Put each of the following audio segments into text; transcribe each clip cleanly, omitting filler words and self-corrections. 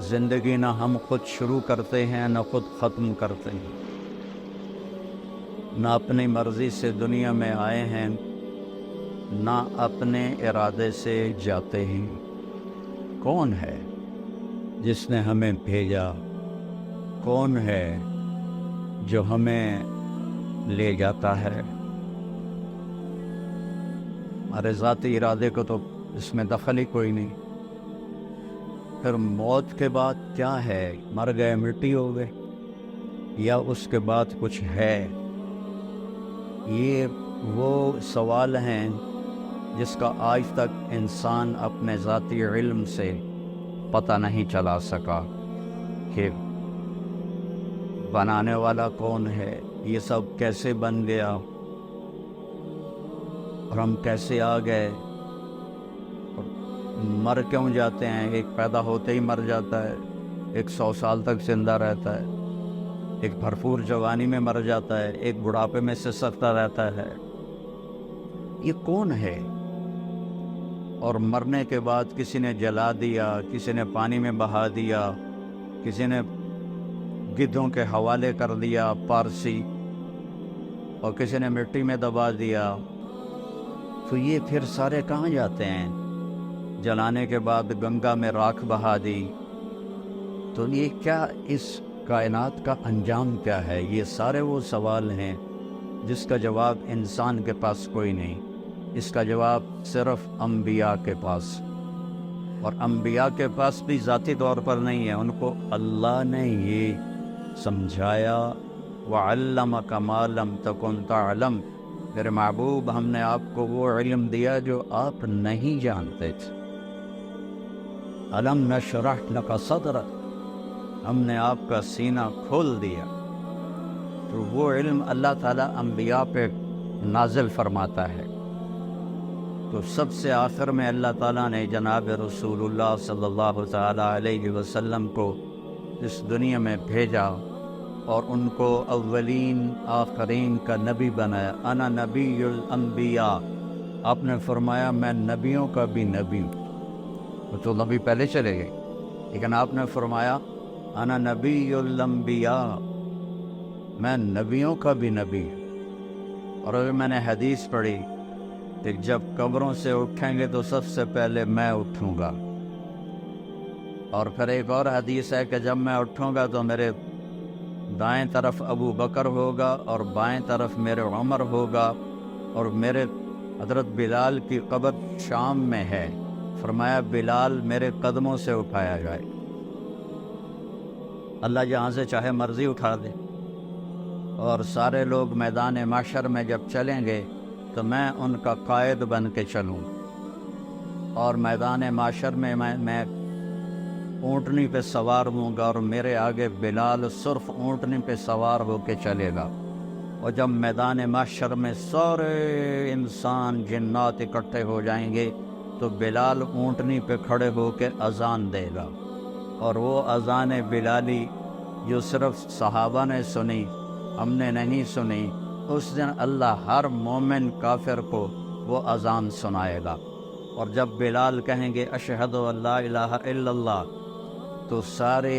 زندگی نہ ہم خود شروع کرتے ہیں نہ خود ختم کرتے ہیں، نہ اپنی مرضی سے دنیا میں آئے ہیں نہ اپنے ارادے سے جاتے ہیں۔ کون ہے جس نے ہمیں بھیجا؟ کون ہے جو ہمیں لے جاتا ہے؟ ہمارے ذاتی ارادے کو تو اس میں دخل ہی کوئی نہیں۔ پھر موت کے بعد کیا ہے؟ مر گئے مٹی ہو گئے، یا اس کے بعد کچھ ہے؟ یہ وہ سوال ہیں جس کا آج تک انسان اپنے ذاتی علم سے پتہ نہیں چلا سکا کہ بنانے والا کون ہے، یہ سب کیسے بن گیا، اور ہم کیسے آ گئے، اور مر کیوں جاتے ہیں؟ ایک پیدا ہوتے ہی مر جاتا ہے، ایک 100 سال تک زندہ رہتا ہے، ایک بھرپور جوانی میں مر جاتا ہے، ایک بڑھاپے میں سسکتا رہتا ہے۔ یہ کون ہے؟ اور مرنے کے بعد کسی نے جلا دیا، کسی نے پانی میں بہا دیا، کسی نے گدھوں کے حوالے کر دیا پارسی، اور کسی نے مٹی میں دبا دیا، تو یہ پھر سارے کہاں جاتے ہیں؟ جلانے کے بعد گنگا میں راکھ بہا دی، تو یہ کیا، اس کائنات کا انجام کیا ہے؟ یہ سارے وہ سوال ہیں جس کا جواب انسان کے پاس کوئی نہیں، اس کا جواب صرف انبیاء کے پاس، اور انبیاء کے پاس بھی ذاتی طور پر نہیں ہے، ان کو اللہ نے یہ سمجھایا وَعَلَّمَكَ مَا لَمْ تَكُنْ تَعْلَمْ، میرے محبوب ہم نے آپ کو وہ علم دیا جو آپ نہیں جانتے تھے۔ أَلَمْ نَشْرَحْ لَكَ صَدْرَكَ، ہم نے آپ کا سینہ کھول دیا۔ تو وہ علم اللہ تعالیٰ انبیاء پہ نازل فرماتا ہے۔ تو سب سے آخر میں اللہ تعالیٰ نے جناب رسول اللہ صلی اللہ تعالیٰ علیہ وسلم کو اس دنیا میں بھیجا، اور ان کو اولین آخرین کا نبی بنایا۔ انا نبی الانبیاء، آپ نے فرمایا میں نبیوں کا بھی نبی ہوں۔ وہ تو نبی پہلے چلے گئے، لیکن آپ نے فرمایا انا نبی الانبیاء، میں نبیوں کا بھی نبی ہوں۔ اور ابھی میں نے حدیث پڑھی کہ جب قبروں سے اٹھیں گے تو سب سے پہلے میں اٹھوں گا، اور پھر ایک اور حدیث ہے کہ جب میں اٹھوں گا تو میرے دائیں طرف ابو بکر ہوگا اور بائیں طرف میرے عمر ہوگا، اور میرے حضرت بلال کی قبر شام میں ہے، فرمایا بلال میرے قدموں سے اٹھایا جائے۔ اللہ جہاں سے چاہے مرضی اٹھا دے، اور سارے لوگ میدان محشر میں جب چلیں گے تو میں ان کا قائد بن کے چلوں، اور میدان محشر میں میں اونٹنی پہ سوار ہوں گا، اور میرے آگے بلال صرف اونٹنی پہ سوار ہو کے چلے گا۔ اور جب میدان محشر میں سارے انسان جنات اکٹھے ہو جائیں گے تو بلال اونٹنی پہ کھڑے ہو کے اذان دے گا، اور وہ اذان بلالی جو صرف صحابہ نے سنی، ہم نے نہیں سنی، اس دن اللہ ہر مومن کافر کو وہ اذان سنائے گا۔ اور جب بلال کہیں گے اشہد ان لا الہ الا اللہ، تو سارے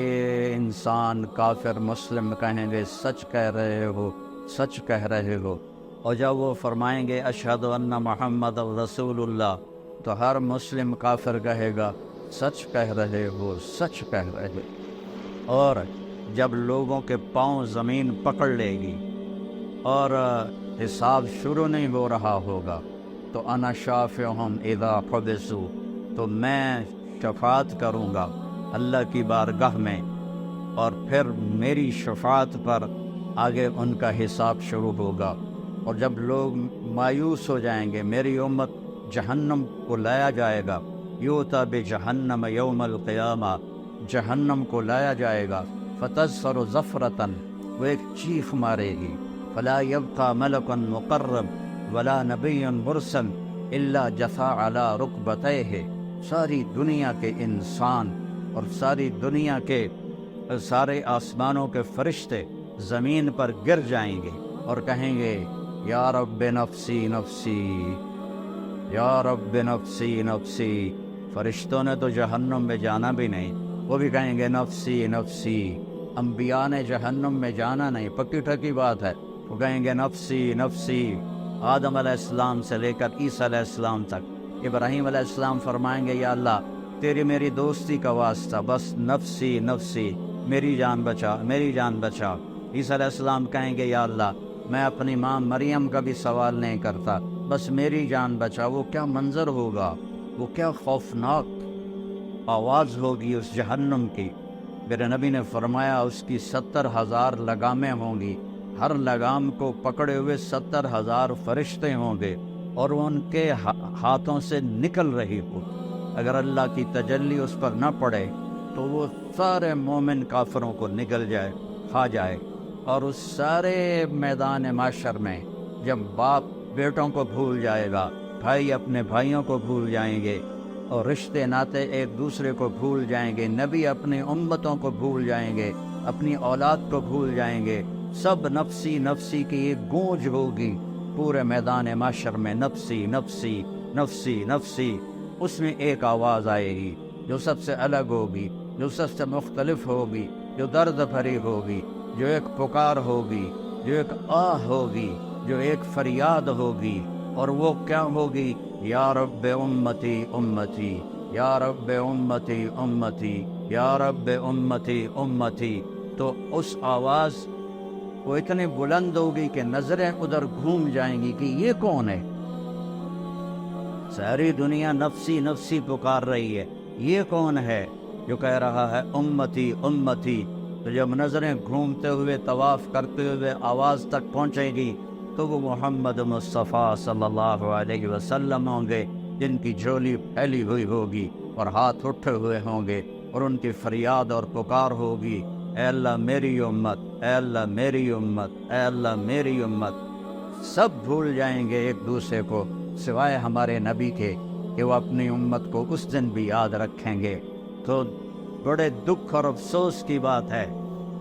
انسان کافر مسلم کہیں گے سچ کہہ رہے ہو، سچ کہہ رہے ہو۔ اور جب وہ فرمائیں گے اشہد ان محمد رسول اللہ، تو ہر مسلم کافر کہے گا سچ کہہ رہے ہو، سچ کہہ رہے ہو۔ اور جب لوگوں کے پاؤں زمین پکڑ لے گی اور حساب شروع نہیں ہو رہا ہوگا، تو انا شافعہم اذا حبسوا، تو میں شفاعت کروں گا اللہ کی بارگاہ میں، اور پھر میری شفاعت پر آگے ان کا حساب شروع ہوگا۔ اور جب لوگ مایوس ہو جائیں گے، میری امت جہنم کو لایا جائے گا، یوتا بجہنم یوم القیامہ، جہنم کو لایا جائے گا، فتظفر زفرتن، وہ ایک چیخ مارے گی، فلا یبقى ملک مقرب ولا نبی مرسل الا جثا علی رکبتیہ، ساری دنیا کے انسان اور ساری دنیا کے سارے آسمانوں کے فرشتے زمین پر گر جائیں گے اور کہیں گے یا رب نفسی نفسی، یا رب نفسی نفسی۔ فرشتوں نے تو جہنم میں جانا بھی نہیں، وہ بھی کہیں گے نفسی نفسی۔ انبیاء نے جہنم میں جانا نہیں، پکی ٹھکی بات ہے، وہ کہیں گے نفسی نفسی۔ آدم علیہ السلام سے لے کر عیسیٰ علیہ السلام تک، ابراہیم علیہ السلام فرمائیں گے یا اللہ تیری میری دوستی کا واسطہ، بس نفسی نفسی، میری جان بچا، میری جان بچا۔ عیسیٰ علیہ السلام کہیں گے یا اللہ میں اپنی ماں مریم کا بھی سوال نہیں کرتا، بس میری جان بچا۔ وہ کیا منظر ہوگا، وہ کیا خوفناک آواز ہوگی اس جہنم کی۔ میرے نبی نے فرمایا اس کی 70,000 لگامیں ہوں گی، ہر لگام کو پکڑے ہوئے 70,000 فرشتے ہوں گے، اور وہ ان کے ہاتھوں سے نکل رہی ہو۔ اگر اللہ کی تجلی اس پر نہ پڑے تو وہ سارے مومن کافروں کو نگل جائے، کھا جائے۔ اور اس سارے میدان معاشر میں جب باپ بیٹوں کو بھول جائے گا، بھائی اپنے بھائیوں کو بھول جائیں گے، اور رشتے ناتے ایک دوسرے کو بھول جائیں گے، نبی اپنی امتوں کو بھول جائیں گے، اپنی اولاد کو بھول جائیں گے، سب نفسی نفسی کی ایک گونج ہوگی پورے میدان معاشر میں، نفسی نفسی نفسی نفسی۔ اس میں ایک آواز آئے گی جو سب سے الگ ہوگی، جو سب سے مختلف ہوگی، جو درد بھری ہوگی، جو ایک پکار ہوگی، جو ایک آہ ہوگی، جو ایک فریاد ہوگی۔ اور وہ کیا ہوگی؟ یا رب امتی امتی، یا رب امتی امتی، یا رب امتی امتی۔ تو اس آواز وہ اتنی بلند ہوگی کہ نظریں ادھر گھوم جائیں گی کہ یہ کون ہے؟ ساری دنیا نفسی نفسی پکار رہی ہے، یہ کون ہے جو کہہ رہا ہے امتی امتی؟ تو جب نظریں گھومتے ہوئے طواف کرتے ہوئے آواز تک پہنچے گی تو وہ محمد مصطفیٰ صلی اللہ علیہ وسلم ہوں گے، جن کی جھولی پھیلی ہوئی ہوگی اور ہاتھ اٹھے ہوئے ہوں گے، اور ان کی فریاد اور پکار ہوگی، اے اللہ میری امت، اے اللہ میری امت، اے اللہ میری امت۔ سب بھول جائیں گے ایک دوسرے کو سوائے ہمارے نبی کے، کہ وہ اپنی امت کو اس دن بھی یاد رکھیں گے۔ تو بڑے دکھ اور افسوس کی بات ہے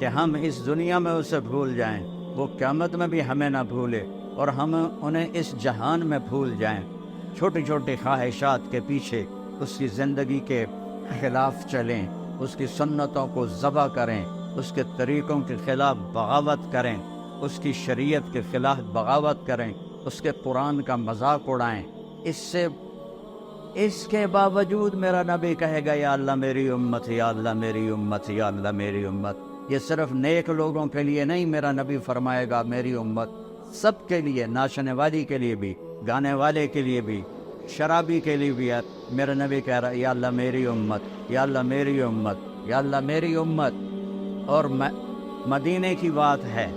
کہ ہم اس دنیا میں اسے بھول جائیں، وہ قیامت میں بھی ہمیں نہ بھولے، اور ہم انہیں اس جہان میں بھول جائیں، چھوٹی چھوٹی خواہشات کے پیچھے اس کی زندگی کے خلاف چلیں، اس کی سنتوں کو ذبح کریں، اس کے طریقوں کے خلاف بغاوت کریں، اس کی شریعت کے خلاف بغاوت کریں، اس کے قرآن کا مذاق اڑائیں۔ اس کے باوجود میرا نبی کہے گا یا اللہ میری امت، یا اللہ میری امت، یا اللہ میری امت۔ یہ صرف نیک لوگوں کے لیے نہیں، میرا نبی فرمائے گا میری امت سب کے لیے، ناچنے والی کے لیے بھی، گانے والے کے لیے بھی، شرابی کے لیے بھی۔ میرا نبی کہہ رہا ہے یا اللہ میری امت، یا اللہ میری امت، یا اللہ میری امت۔ اور مدینے کی بات ہے،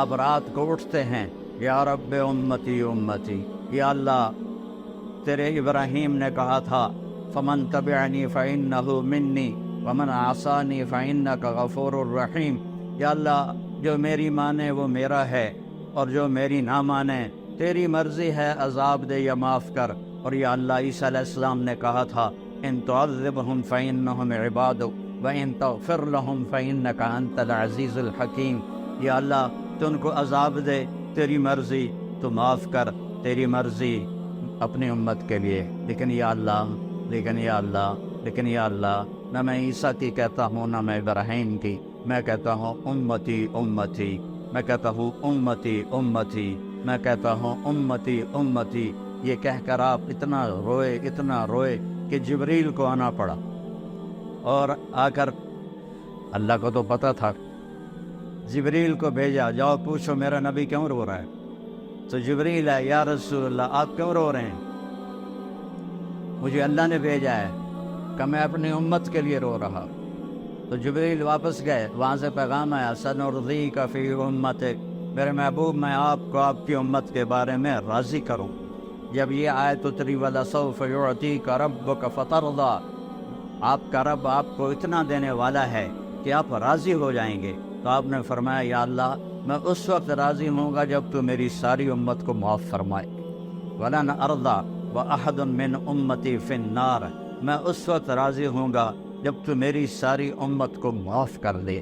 آپ رات کو اٹھتے ہیں یا رب امتی امتی، یا اللہ تیرے ابراہیم نے کہا تھا فمن تبعنی فإنہ منی ومن عصانی فإنک غفور الرحیم، یا اللہ جو میری مانے وہ میرا ہے، اور جو میری نہ مانے تیری مرضی ہے عذاب دے یا معاف کر۔ اور یا اللہ عیسیٰ علیہ السلام نے کہا تھا ان تعذبہم فإنہم عبادک وإن تغفر لہم فإنک انت العزیز الحکیم، یا اللہ تو ان کو عذاب دے، تیری مرضی تو معاف کر، تیری مرضی اپنی امت کے لیے۔ لیکن یا اللہ، لیکن یا اللہ، لیکن یا اللہ، نہ میں عیسیٰ کی کہتا ہوں نہ میں ابراہیم کی، میں کہتا ہوں امتی امتی، میں کہتا ہوں امتی امتی، میں کہتا ہوں امتی امتی۔ یہ کہہ کر آپ اتنا روئے، اتنا روئے کہ جبریل کو آنا پڑا، اور آ کر اللہ کو تو پتہ تھا، جبریل کو بھیجا، جاؤ پوچھو میرا نبی کیوں رو رہا ہے۔ تو جبریل ہے، یا رسول اللہ آپ کیوں رو رہے ہیں؟ مجھے اللہ نے بھیجا ہے کہ میں اپنی امت کے لیے رو رہا۔ تو جبریل واپس گئے، وہاں سے پیغام آیا سنرضیک فی امتک، میرے محبوب میں آپ کو آپ کی امت کے بارے میں راضی کروں۔ جب یہ آیت اتری وَلَسَوْفَ يُعْطِيكَ رَبُّكَ فَتَرْضَىٰ، آپ کا رب آپ کو اتنا دینے والا ہے کہ آپ راضی ہو جائیں گے، تو آپ نے فرمایا یا اللہ میں اس وقت راضی ہوں گا جب تو میری ساری امت کو معاف فرمائے۔ وَلَنْ أَرْضَىٰ وَأَحَدٌ مِّنْ أُمَّتِي فِي النَّارِ، میں اس وقت راضی ہوں گا جب تو میری ساری امت کو معاف کر دے۔